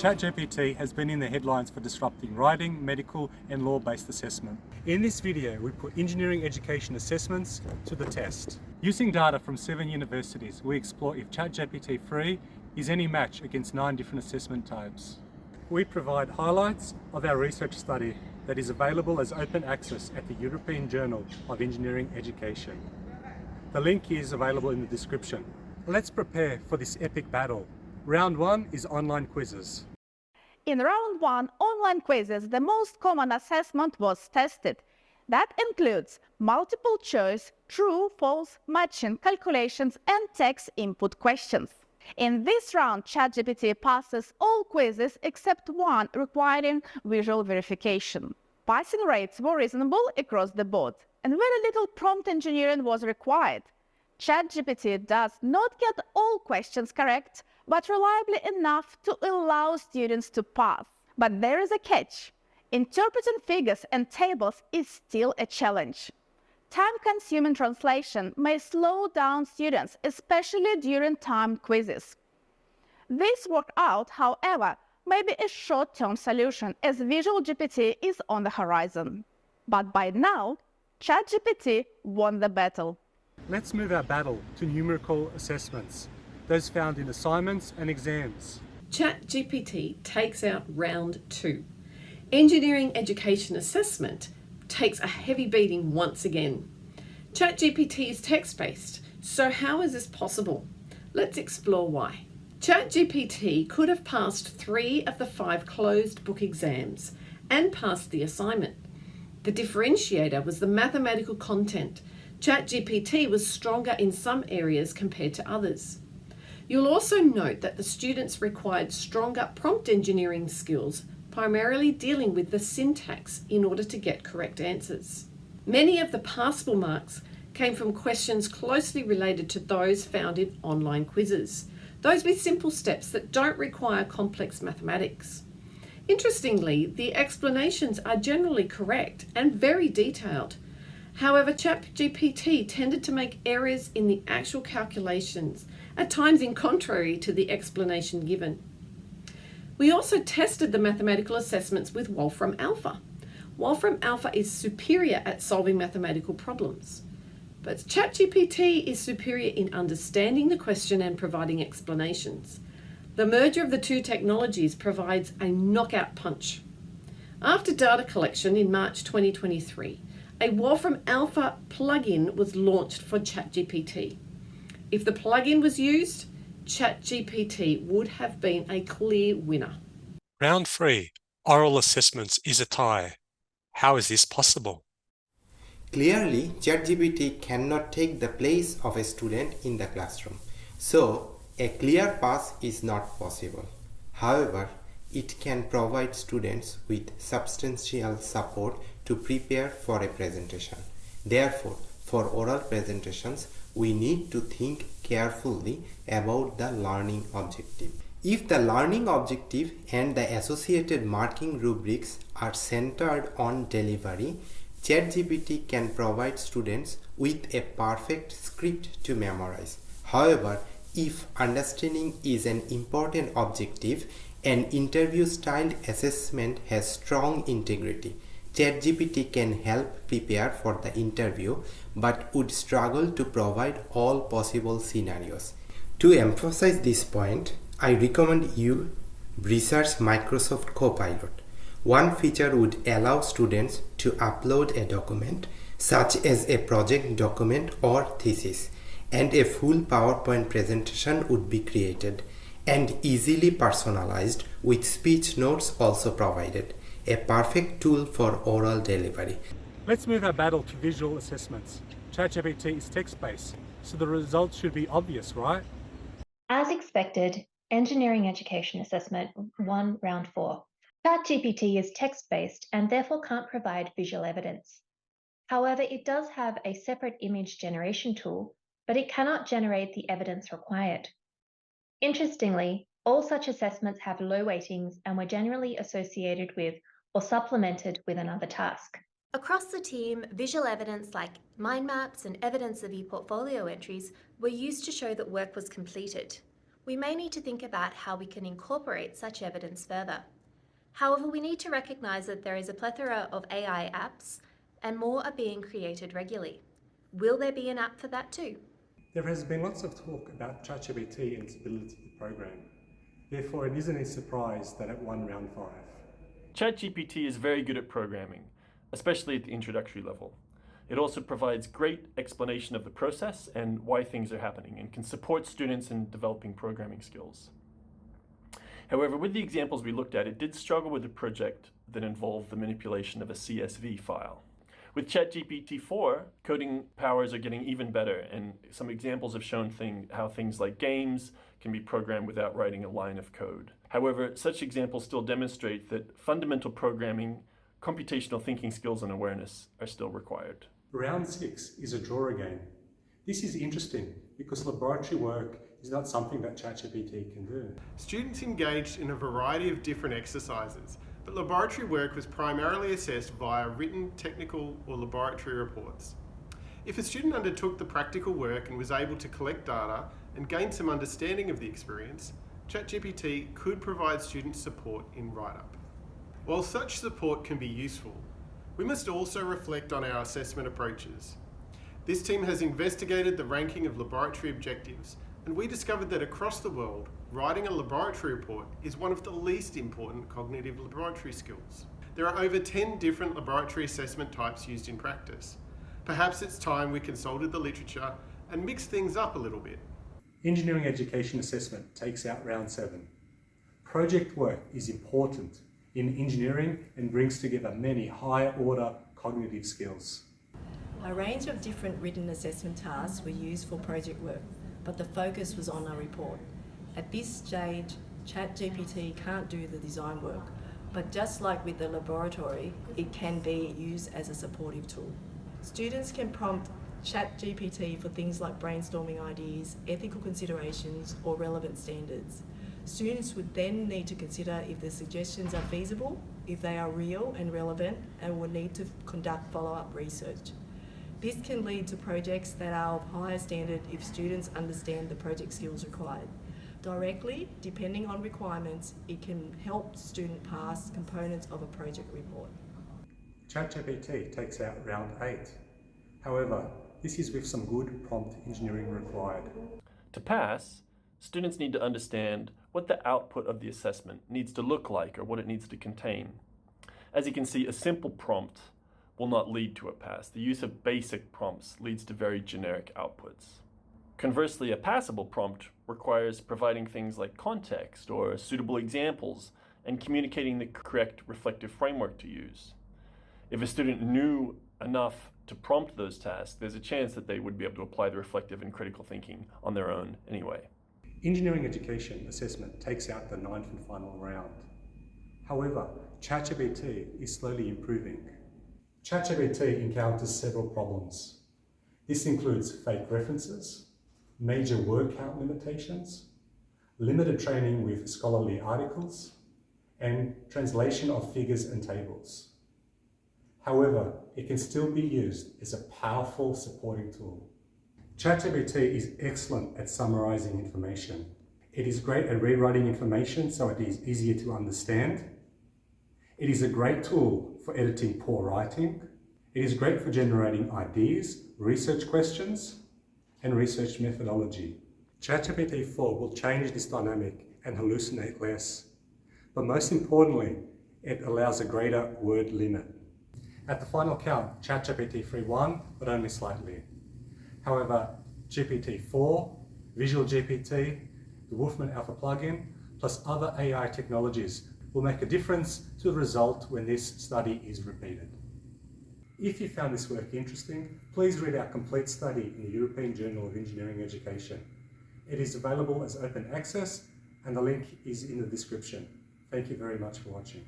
ChatGPT has been in the headlines for disrupting writing, medical and law-based assessment. In this video, we put engineering education assessments to the test. Using data from 7 universities, we explore if ChatGPT 3 is any match against 9 different assessment types. We provide highlights of our research study that is available as open access at the European Journal of Engineering Education. The link is available in the description. Let's prepare for this epic battle. Round 1 is online quizzes. In round 1, online quizzes, the most common assessment was tested. That includes multiple choice, true, false, matching calculations, and text input questions. In this round, ChatGPT passes all quizzes except one requiring visual verification. Passing rates were reasonable across the board, and very little prompt engineering was required. ChatGPT does not get all questions correct, but reliably enough to allow students to pass. But there is a catch. Interpreting figures and tables is still a challenge. Time-consuming translation may slow down students, especially during timed quizzes. This workout, however, may be a short-term solution as Visual GPT is on the horizon. But by now, ChatGPT won the battle. Let's move our battle to numerical assessments, those found in assignments and exams. ChatGPT takes out round 2. Engineering education assessment takes a heavy beating once again. ChatGPT is text-based, so how is this possible? Let's explore why. ChatGPT could have passed 3 of the 5 closed book exams and passed the assignment. The differentiator was the mathematical content. ChatGPT was stronger in some areas compared to others. You'll also note that the students required stronger prompt engineering skills, primarily dealing with the syntax in order to get correct answers. Many of the passable marks came from questions closely related to those found in online quizzes, those with simple steps that don't require complex mathematics. Interestingly, the explanations are generally correct and very detailed. However, ChatGPT tended to make errors in the actual calculations, at times in contrary to the explanation given. We also tested the mathematical assessments with Wolfram Alpha. Wolfram Alpha is superior at solving mathematical problems, but ChatGPT is superior in understanding the question and providing explanations. The merger of the two technologies provides a knockout punch. After data collection in March 2023, a Wolfram Alpha plugin was launched for ChatGPT. If the plugin was used, ChatGPT would have been a clear winner. Round 3, oral assessments is a tie. How is this possible? Clearly, ChatGPT cannot take the place of a student in the classroom, so a clear pass is not possible. However, it can provide students with substantial support to prepare for a presentation. Therefore, for oral presentations, we need to think carefully about the learning objective. If the learning objective and the associated marking rubrics are centered on delivery, ChatGPT can provide students with a perfect script to memorize. However, if understanding is an important objective, an interview-styled assessment has strong integrity. ChatGPT can help prepare for the interview, but would struggle to provide all possible scenarios. To emphasize this point, I recommend you research Microsoft Copilot. One feature would allow students to upload a document, such as a project document or thesis, and a full PowerPoint presentation would be created and easily personalized with speech notes also provided. A perfect tool for oral delivery. Let's move our battle to visual assessments. ChatGPT is text-based, so the results should be obvious, right? As expected, Engineering Education Assessment won round 4. ChatGPT is text-based and therefore can't provide visual evidence. However, it does have a separate image generation tool, but it cannot generate the evidence required. Interestingly, all such assessments have low weightings and were generally associated with or supplemented with another task. Across the team, visual evidence like mind maps and evidence of e-portfolio entries were used to show that work was completed. we may need to think about how we can incorporate such evidence further. However, we need to recognise that there is a plethora of AI apps and more are being created regularly. Will there be an app for that too? There has been lots of talk about ChatGPT and its ability to program. Therefore, it isn't a surprise that it won round 5. ChatGPT is very good at programming, especially at the introductory level. It also provides great explanation of the process and why things are happening, and can support students in developing programming skills. However, with the examples we looked at, it did struggle with a project that involved the manipulation of a CSV file. With ChatGPT 4, coding powers are getting even better, and some examples have shown how things like games can be programmed without writing a line of code. However, such examples still demonstrate that fundamental programming, computational thinking skills, and awareness are still required. Round 6 is a drawer game. This is interesting because laboratory work is not something that ChatGPT can do. Students engaged in a variety of different exercises, but laboratory work was primarily assessed via written, technical, or laboratory reports. If a student undertook the practical work and was able to collect data and gain some understanding of the experience, ChatGPT could provide students support in write-up. While such support can be useful, we must also reflect on our assessment approaches. This team has investigated the ranking of laboratory objectives, and we discovered that across the world, writing a laboratory report is one of the least important cognitive laboratory skills. There are over 10 different laboratory assessment types used in practice. Perhaps it's time we consulted the literature and mixed things up a little bit. Engineering education assessment takes out round 7. Project work is important in engineering and brings together many higher order cognitive skills. A range of different written assessment tasks were used for project work, but the focus was on a report. At this stage, ChatGPT can't do the design work, but just like with the laboratory, it can be used as a supportive tool. Students can prompt ChatGPT for things like brainstorming ideas, ethical considerations, or relevant standards. Students would then need to consider if the suggestions are feasible, if they are real and relevant, and will need to conduct follow-up research. This can lead to projects that are of higher standard if students understand the project skills required. Directly, depending on requirements, it can help student pass components of a project report. ChatGPT takes out round 8. However, this is with some good prompt engineering required. To pass, students need to understand what the output of the assessment needs to look like or what it needs to contain. As you can see, a simple prompt will not lead to a pass. The use of basic prompts leads to very generic outputs. Conversely, a passable prompt requires providing things like context or suitable examples and communicating the correct reflective framework to use. If a student knew enough to prompt those tasks, there's a chance that they would be able to apply the reflective and critical thinking on their own anyway. Engineering education assessment takes out the 9th and final round. However, ChatGPT is slowly improving. ChatGPT encounters several problems. This includes fake references, major word count limitations, limited training with scholarly articles, and translation of figures and tables. However, it can still be used as a powerful supporting tool. ChatGPT is excellent at summarizing information. It is great at rewriting information so it is easier to understand. It is a great tool for editing poor writing. It is great for generating ideas, research questions, and research methodology. ChatGPT 4 will change this dynamic and hallucinate less. But most importantly, it allows a greater word limit. At the final count, ChatGPT 3 won, but only slightly. However, GPT-4, Visual GPT, the Wolfman Alpha plugin, plus other AI technologies will make a difference to the result when this study is repeated. If you found this work interesting, please read our complete study in the European Journal of Engineering Education. It is available as open access and the link is in the description. Thank you very much for watching.